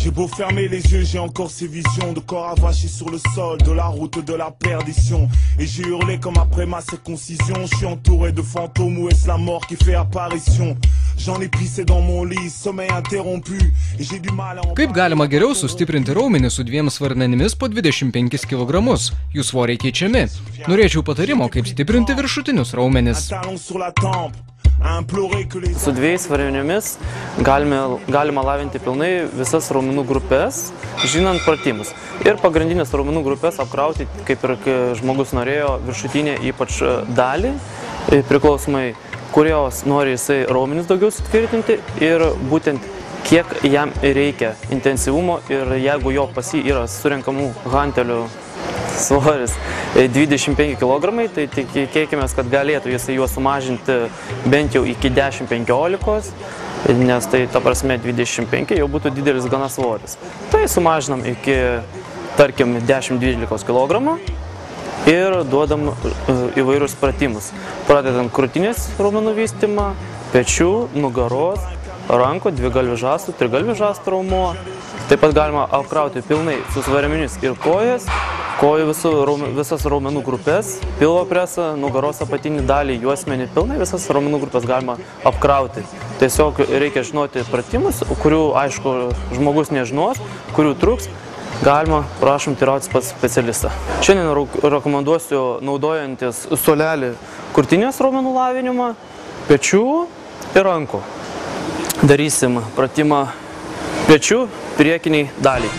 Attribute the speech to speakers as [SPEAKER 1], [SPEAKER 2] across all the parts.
[SPEAKER 1] J'ai beau fermer les yeux, j'ai encore ces visions de corps avachés sur le sol, de la route de la perdition. Et j'ai hurlé comme après ma circoncision. Je suis entouré de fantômes, où est-ce la mort qui fait apparition? J'en ai pissé dans mon lit, sommeil interrompu. Et j'ai du mal à en...
[SPEAKER 2] Kaip galima geriau sustiprinti raumenį su 2 svarmenimis po 25 kg? Jų svoriai keičiami. Norėčiau patarimo, kaip stiprinti viršutinius raumenis.
[SPEAKER 3] Su 2 svarmenimis galima lavinti pilnai visas raumenų grupės, žinant pratimus. Ir pagrindinės raumenų grupės apkrauti, kaip ir žmogus norėjo, viršutinę ypač dalį, priklausomai, kurios nori jisai raumenis daugiau sutvirtinti ir būtent kiek jam reikia intensyvumo ir jeigu jo pas jį yra surenkamų hantelių svoris 25 kg, tai tikėkime, kad galėtų jisai juos sumažinti bent jau iki 10-15, nes tai ta prasme 25 jau būtų didelis gana svoris. Tai sumažinam iki, tarkim, 10-12 kg ir duodam įvairius pratimus. Pradedam krūtinės raumenų vystymą, pečių, nugaros, rankų, dvigalvių žastų, trigalvių žastų raumuo. Taip pat galima apkrauti pilnai su svarmenimis ir kojas, kojų visas raumenų grupės, pilvo presą, nugaros apatinį dalį, juosmenį, pilnai visas raumenų grupės galima apkrauti. Tiesiog reikia žinoti pratimus, kurių, aišku, žmogus nežinos, kurių truks. Galima, prašom, teirautis pas specialistą. Šiandien rekomenduosiu naudojantis suolelį krūtinės raumenų lavinimą, pečių ir rankų. Darysim pratimą pečių priekiniai daliai.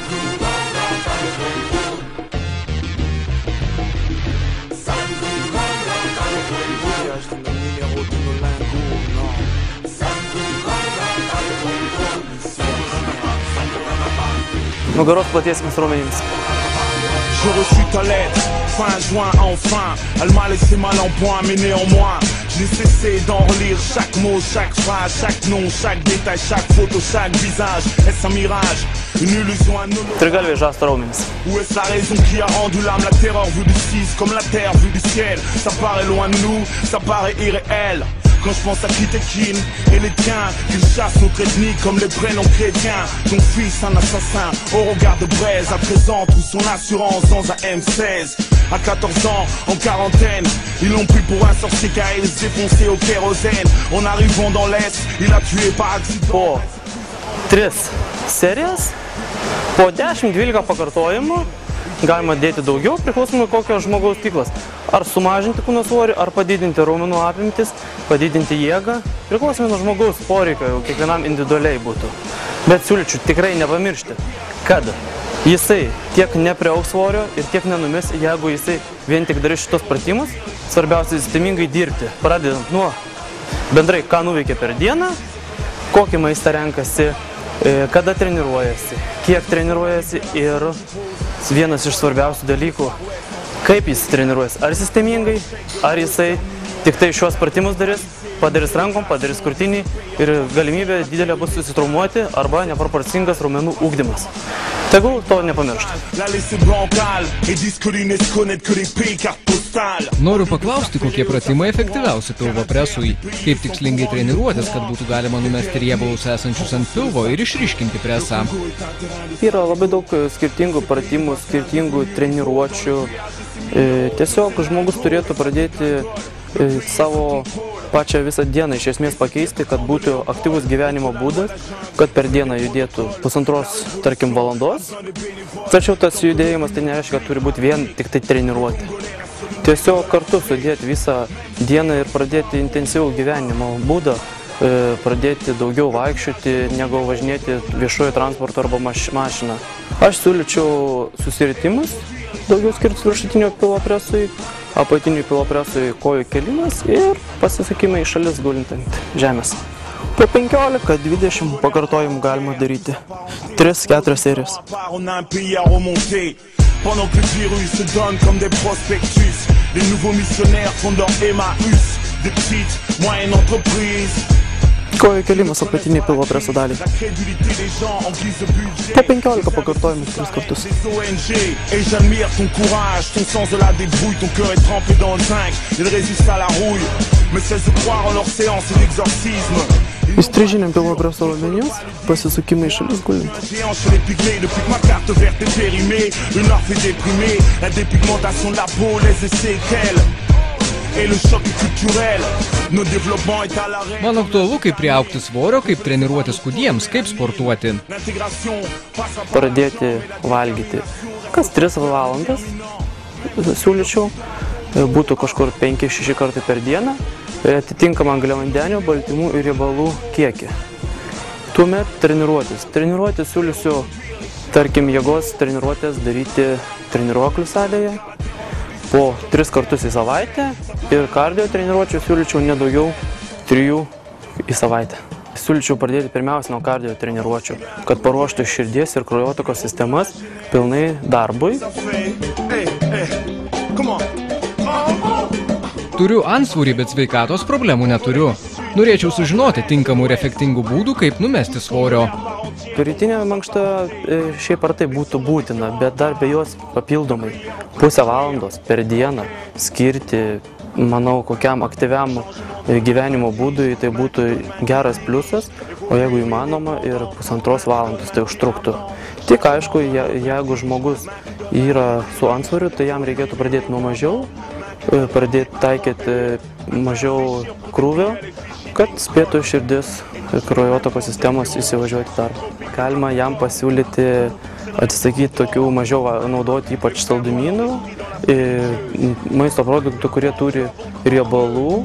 [SPEAKER 3] Nugaros platiesiems raumenims.
[SPEAKER 1] J'ai reçu ta lettre, fin juin enfin. Elle m'a laissé mal en point, mais néanmoins j'ai cessé d'en relire chaque mot, chaque phrase, chaque nom, chaque détail, chaque photo, chaque visage. Est-ce un mirage, une illusion, un holo?
[SPEAKER 3] Trigalviai žastų raumenys.
[SPEAKER 1] Où est-ce la raison qui a rendu l'âme, la terreur vue du 6, comme la terre vue du ciel? Ça paraît loin de nous, ça paraît irréel. Quand je pense à Kitekin et les tiens, qu'ils chassent notre ethnie comme les prénoms chrétiens. Ton fils, un assassin, au regard de braise, à présent trouve son assurance dans un M16. À 14 ans, en quarantaine, ils l'ont pris pour un sorcier car il s'est foncé au kérosène. En arrivant dans l'Est, il a tué par accident.
[SPEAKER 3] Po 3 serijas, po 10-12 pakartojimų, galima dėti daugiau, priklausomai kokio žmogaus tikslas. Ar sumažinti kūno svorį, ar padidinti raumenų apimtis, padidinti jėgą, priklausomai nuo žmogaus poreikio, jau kiekvienam individualiai būtų. Bet siūlyčiau tikrai nepamiršti, kad jisai tiek nepriaugs svorio ir tiek nenumis, jeigu jisai vien tik darys šitos pratimus. Svarbiausia sistemingai dirbti, pradedant nuo bendrai, ką nuveikia per dieną, kokį maistą renkasi, kada treniruojasi, kiek treniruojasi ir vienas iš svarbiausių dalykų, kaip jis treniruojasi. Ar sistemingai, ar jisai tik tai šios pratimus darys, padarys rankom, padarys krūtinį ir galimybė didelė bus susitraumuoti arba neproporcingas raumenų ugdymas. Tegul to nepamiršti.
[SPEAKER 2] Noriu paklausti, kokie pratimai efektyviausi pilvo presui, kaip tikslingai treniruotis, kad būtų galima numesti riebalus esančius ant pilvo ir išryškinti presą.
[SPEAKER 3] Yra labai daug skirtingų pratimų, skirtingų treniruočių. Tiesiog žmogus turėtų pradėti savo pačią visą dieną iš esmės pakeisti, kad būtų aktyvus gyvenimo būdas, kad per dieną judėtų pusantros, tarkim, valandos. Tačiau tas judėjimas tai nereiškia, kad turi būti vien tik tai treniruoti. Tiesiog kartu sudėti visą dieną ir pradėti intensyvų gyvenimo būdą, pradėti daugiau vaikščioti, negu važinėti viešojo transporto arba mašiną. Aš siūlyčiau susiritimus, daugiau skirti viršutinio pilvo presui, apatinių pilvo presui kojų kėlimas ir pasisakymai į šalis gulint ant žemės. Po 15-20 pakartojimų galima daryti 3-4 serijas.
[SPEAKER 1] Pendant que les virus se donnent comme des prospectus, les nouveaux missionnaires fondent leur Emmaüs, des petites, moyennes entreprises.
[SPEAKER 3] Kojų kėlimas apatiniai pilvo preso daliai. Po 15 pakartojimų 3 kartus.
[SPEAKER 1] Et j'admire ton courage, ton sens de la débrouille, ton cœur est trempé dans le zinc, il résiste à la rouille, mais cesse de croire en leur séance et d'exorcisme.
[SPEAKER 3] Įstrižinėm pilvo preso raumenis, pasisukimai į šalis gulint.
[SPEAKER 1] Sur les pygmées, depuis que ma carte verte est périmée, une orphée déprimée, la dépigmentation de la peau laisse des séquelles. Et le choc est culturel, nos développements est à l'arrêt.
[SPEAKER 2] Man aktualu, kaip priaugti svorio, kaip treniruotis kūdiems, kaip sportuoti.
[SPEAKER 3] Pradėti valgyti. Kas 3 valandas siūlyčiau, būtų kažkur 5-6 kartai per dieną, atitinkamą angliavandenių, baltymų ir riebalų kiekį. Tuomet treniruotis. Treniruotis siūlysiu, tarkim, jėgos treniruotės daryti treniruoklių salėje po 3 kartus į savaitę ir kardio treniruočių siūlyčiau nedaugiau 3 į savaitę. Siūlyčiau pradėti pirmiausia nuo kardio treniruočių, kad paruoštų širdies ir kraujotakos sistemas pilnai darbui.
[SPEAKER 2] Turiu antsvorį, bet sveikatos problemų neturiu. Norėčiau sužinoti tinkamų ir efektingų būdų, kaip numesti svorio.
[SPEAKER 3] Rytinė mankšta šiaip ar tai būtų būtina, bet dar be jos papildomai pusę valandos per dieną skirti, manau, kokiam aktyviam gyvenimo būdui, tai būtų geras pliusas, o jeigu įmanoma ir 1,5 valandos tai užtruktų. Tik aišku, jeigu žmogus yra su antsvoriu, tai jam reikėtų pradėti nuo mažiau, pradėti taikyti mažiau krūvio, kad spėtų širdis kraujotakos sistemos įsivažiuoti darbą. Galima jam pasiūlyti atsisakyti tokių mažiau naudoti ypač saldumynų, maisto produktų, kurie turi riebalų.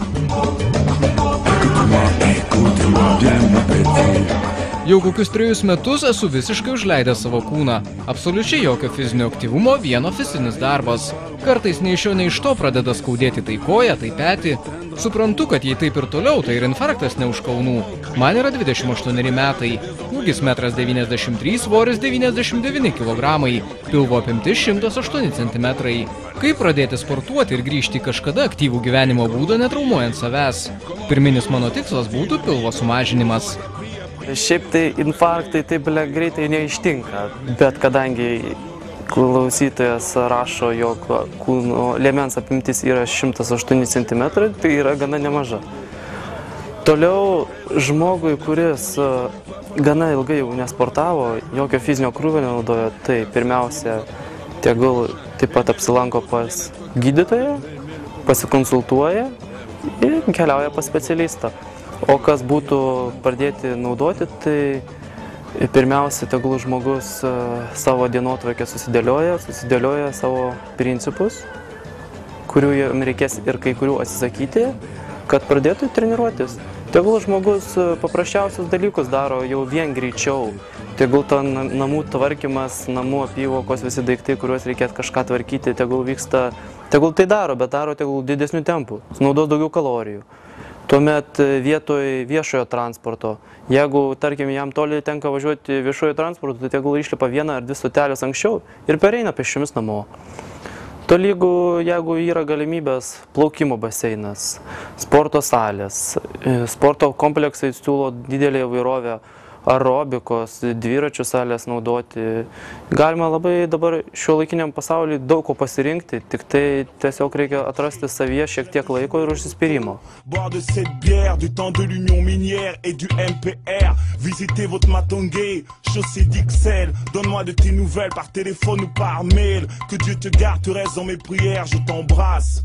[SPEAKER 2] Jau kokius 3 metus esu visiškai užleidęs savo kūną. Absoliučiai jokio fizinio aktyvumo, vien fizinis darbas. Kartais nei iš šio, nei iš to pradeda skaudėti tai koją, tai petį. Suprantu, kad jei taip ir toliau, tai ir infarktas ne už kalnų. Man yra 28 metai. Ūgis 1,93 m, svoris 99 kg, pilvo apimtis 108 cm. Kaip pradėti sportuoti ir grįžti į kažkada aktyvų gyvenimo būdą, netraumuojant savęs? Pirminis mano tikslas būtų pilvo sumažinimas.
[SPEAKER 3] Šiaip tai infarktai taip greitai neištinka, bet kadangi klausytojas rašo, jog kūno liemens apimtis yra 108 cm, tai yra gana nemaža. Toliau žmogui, kuris gana ilgai jau nesportavo, jokio fizinio krūvio nenaudojo, tai pirmiausia, tegul taip pat apsilanko pas gydytoją, pasikonsultuoja ir keliauja pas specialistą. O kas būtų pradėti naudoti, tai pirmiausia, tegul žmogus savo dienotvarkę susidėlioja savo principus, kurių jam reikės ir kai kurių atsisakyti, kad pradėtų treniruotis. Tegul žmogus paprasčiausius dalykus daro jau vien greičiau. Tegul namų tvarkymas, namų apyvokos, visi daiktai, kuriuos reikės kažką tvarkyti, tegul tai daro, bet daro tegul didesnių tempų, sunaudos daugiau kalorijų. Tuomet vietoj viešojo transporto, jeigu, tarkim, jam toli tenka važiuoti viešojo transportu, tai tegul išlipa 1 ar 2 stotelės anksčiau ir pereina pėsčiomis namo. Tolygu, jeigu yra galimybės, plaukimo baseinas, sporto salės, sporto kompleksai siūlo didelę įvairovę aerobikos, dviračių salės naudoti. Galima labai dabar šiuolaikiniam pasauliui daug ko pasirinkti, tik tai tiesiog reikia atrasti savyje šiek tiek laiko ir užsispyrimo.
[SPEAKER 1] Boire de cette bière du temps de l'Union minière et du MPR. Visitez votre Matongay, chaussée d'XL. Donne-moi de tes nouvelles par téléphone ou par mail. Que Dieu te garde, tu restes dans mes prières, je t'embrasse.